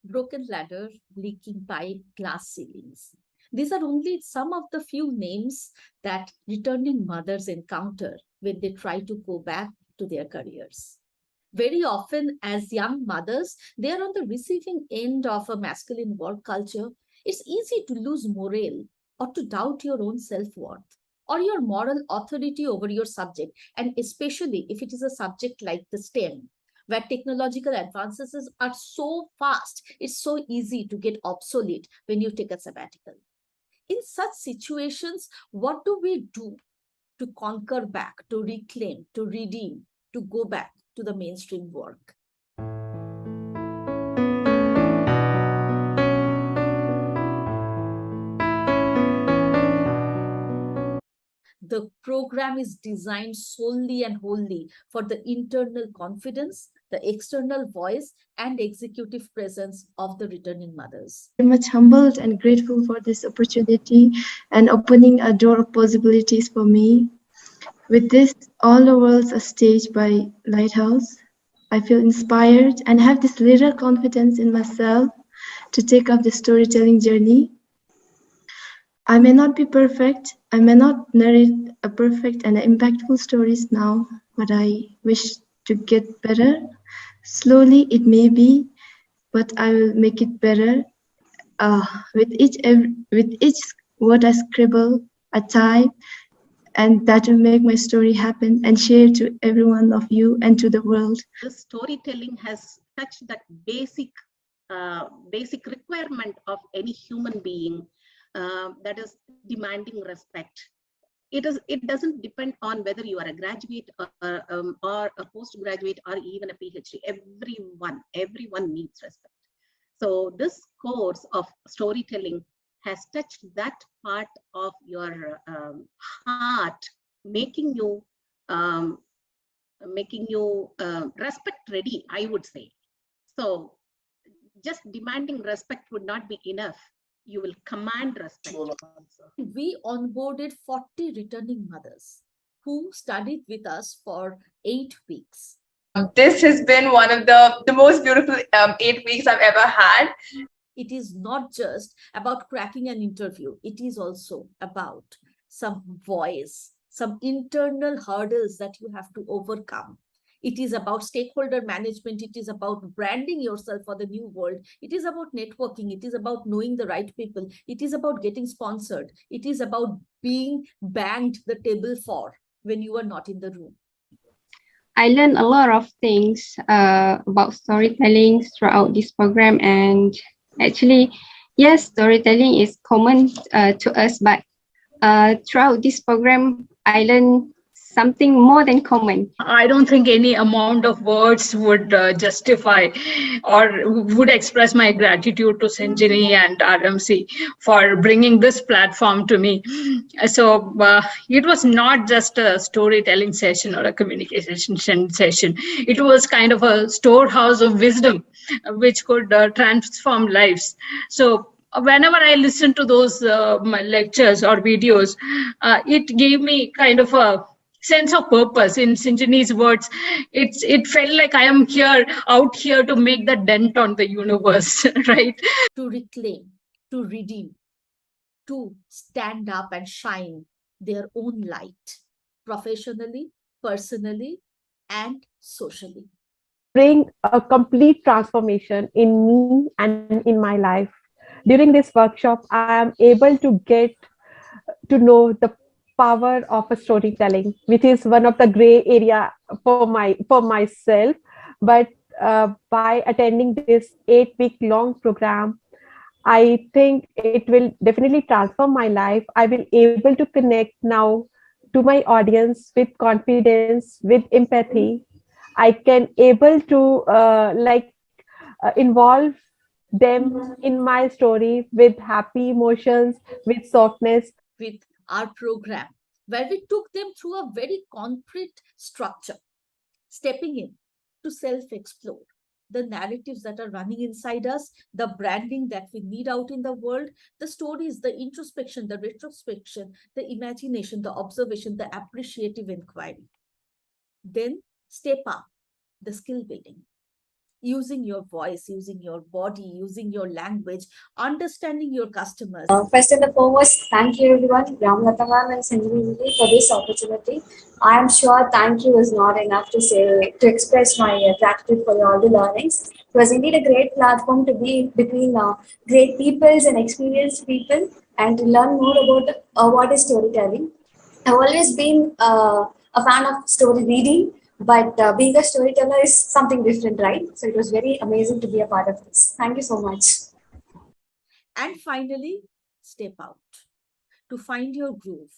broken ladder, leaking pipe, glass ceilings. These are only some of the few names that returning mothers encounter when they try to go back to their careers. Very often, as young mothers, they are on the receiving end of a masculine work culture. It's easy to lose morale or to doubt your own self worth or your moral authority over your subject, and especially if it is a subject like the STEM, where technological advances are so fast, it's so easy to get obsolete when you take a sabbatical. In such situations, what do we do to conquer back, to reclaim, to redeem, to go back to the mainstream work? The program is designed solely and wholly for the internal confidence, the external voice, and executive presence of the returning mothers. Very much humbled and grateful for this opportunity and opening a door of possibilities for me. With this, All the World's a Stage by Lighthouse, I feel inspired and have this little confidence in myself to take up the storytelling journey. I may not be perfect, I may not narrate a perfect and impactful stories now, but I wish to get better. Slowly it may be, but I will make it better. With each word I scribble, I type, and that will make my story happen and share to every one of you and to the world. The storytelling has touched that basic requirement of any human being, that is demanding respect. It doesn't depend on whether you are a graduate or a postgraduate or even a PhD. Everyone needs respect. So this course of storytelling has touched that part of your heart, making you respect ready, I would say. So just demanding respect would not be enough. You will command respect. We onboarded 40 returning mothers who studied with us for 8 weeks. This has been one of the most beautiful 8 weeks I've ever had. It is not just about cracking an interview, it is also about some voice, some internal hurdles that you have to overcome. It is about stakeholder management. It is about branding yourself for the new world. It is about networking. It is about knowing the right people. It is about getting sponsored. It is about being banged the table for when you are not in the room. I learned a lot of things about storytelling throughout this program, and actually, yes, storytelling is common to us, but throughout this program, I learned something more than common. I don't think any amount of words would justify or would express my gratitude to Sinjini and RMC for bringing this platform to me. So it was not just a storytelling session or a communication session. It was kind of a storehouse of wisdom which could transform lives. So whenever I listen to those my lectures or videos, it gave me kind of a sense of purpose. In Sinjini's words, it felt like I am out here to make the dent on the universe, right? To reclaim, to redeem, to stand up and shine their own light, professionally, personally, and socially. Bring a complete transformation in me and in my life. During this workshop, I am able to get to know the power of a storytelling, which is one of the gray area for myself. But by attending this 8 week long program, I think it will definitely transform my life. I will able to connect now to my audience with confidence, with empathy. I can able to involve them in my story with happy emotions, with softness. With our program, where we took them through a very concrete structure, stepping in to self-explore the narratives that are running inside us, the branding that we need out in the world, the stories, the introspection, the retrospection, the imagination, the observation, the appreciative inquiry. Then step up the skill building. using your voice, using your body, using your language, understanding your customers. First and foremost, thank you everyone, Ramlata ma'am and Sinjini Didi, for this opportunity. I am sure thank you is not enough to express my gratitude for all the learnings. It was indeed a great platform to be between great peoples and experienced people and to learn more about what is storytelling. I've always been a fan of story reading, but being a storyteller is something different, right? So it was very amazing to be a part of this. Thank you so much. And finally, step out to find your groove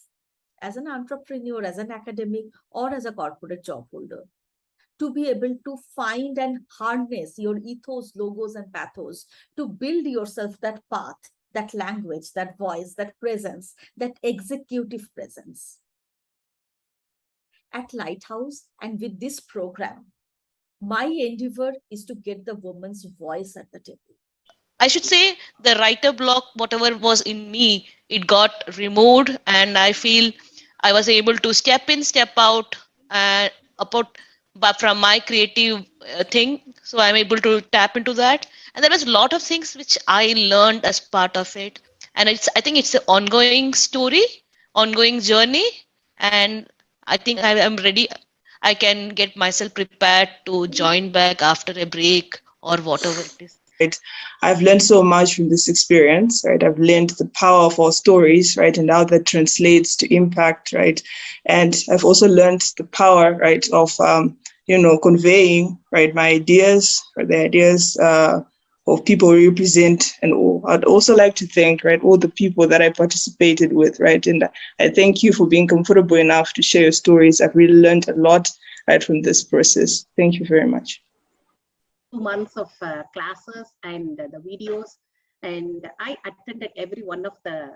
as an entrepreneur, as an academic, or as a corporate job holder. To be able to find and harness your ethos, logos, and pathos to build yourself that path, that language, that voice, that presence, that executive presence. At Lighthouse and with this program, my endeavor is to get the woman's voice at the table. I should say the writer block, whatever was in me, it got removed, and I feel I was able to step in, step out, and about but from my creative thing. So I'm able to tap into that, and there was a lot of things which I learned as part of it, and I think it's an ongoing story, ongoing journey, and I think I am ready. I can get myself prepared to join back after a break or whatever it is. Right. I've learned so much from this experience, right? I've learned the power of our stories, right? And how that translates to impact, right? And I've also learned the power, right, of, conveying, right, my ideas, or the ideas of people we represent. And I'd also like to thank, right, all the people that I participated with, right? And I thank you for being comfortable enough to share your stories. I've really learned a lot, right, from this process. Thank you very much. 2 months of classes and the videos, and I attended every one of the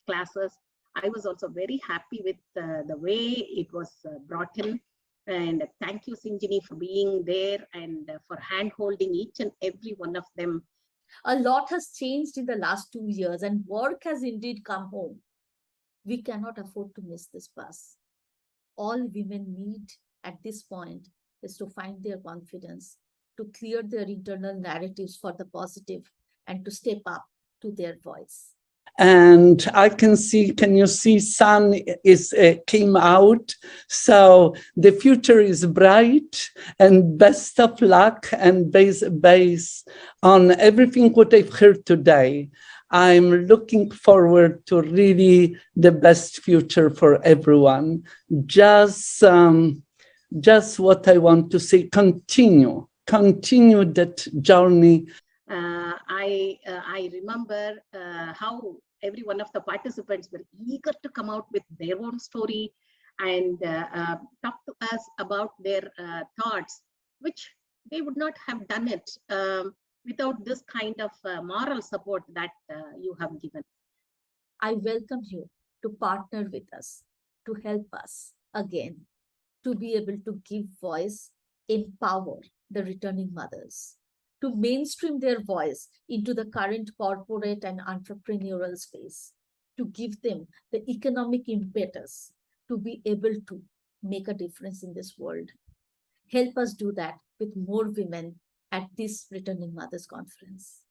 classes. I was also very happy with the way it was brought in, and thank you, Sinjini, for being there and for hand-holding each and every one of them. A lot has changed in the last 2 years, and work has indeed come home. We cannot afford to miss this bus. All women need at this point is to find their confidence, to clear their internal narratives for the positive, and to step up to their voice. And I can you see sun is came out. So the future is bright, and best of luck, and based on everything what I've heard today, I'm looking forward to really the best future for everyone. Just what I want to say, continue that journey. I remember how every one of the participants were eager to come out with their own story and talk to us about their thoughts, which they would not have done it without this kind of moral support that you have given. I welcome you to partner with us, to help us again, to be able to give voice, empower the returning mothers, to mainstream their voice into the current corporate and entrepreneurial space, to give them the economic impetus to be able to make a difference in this world. Help us do that with more women at this Returning Mothers Conference.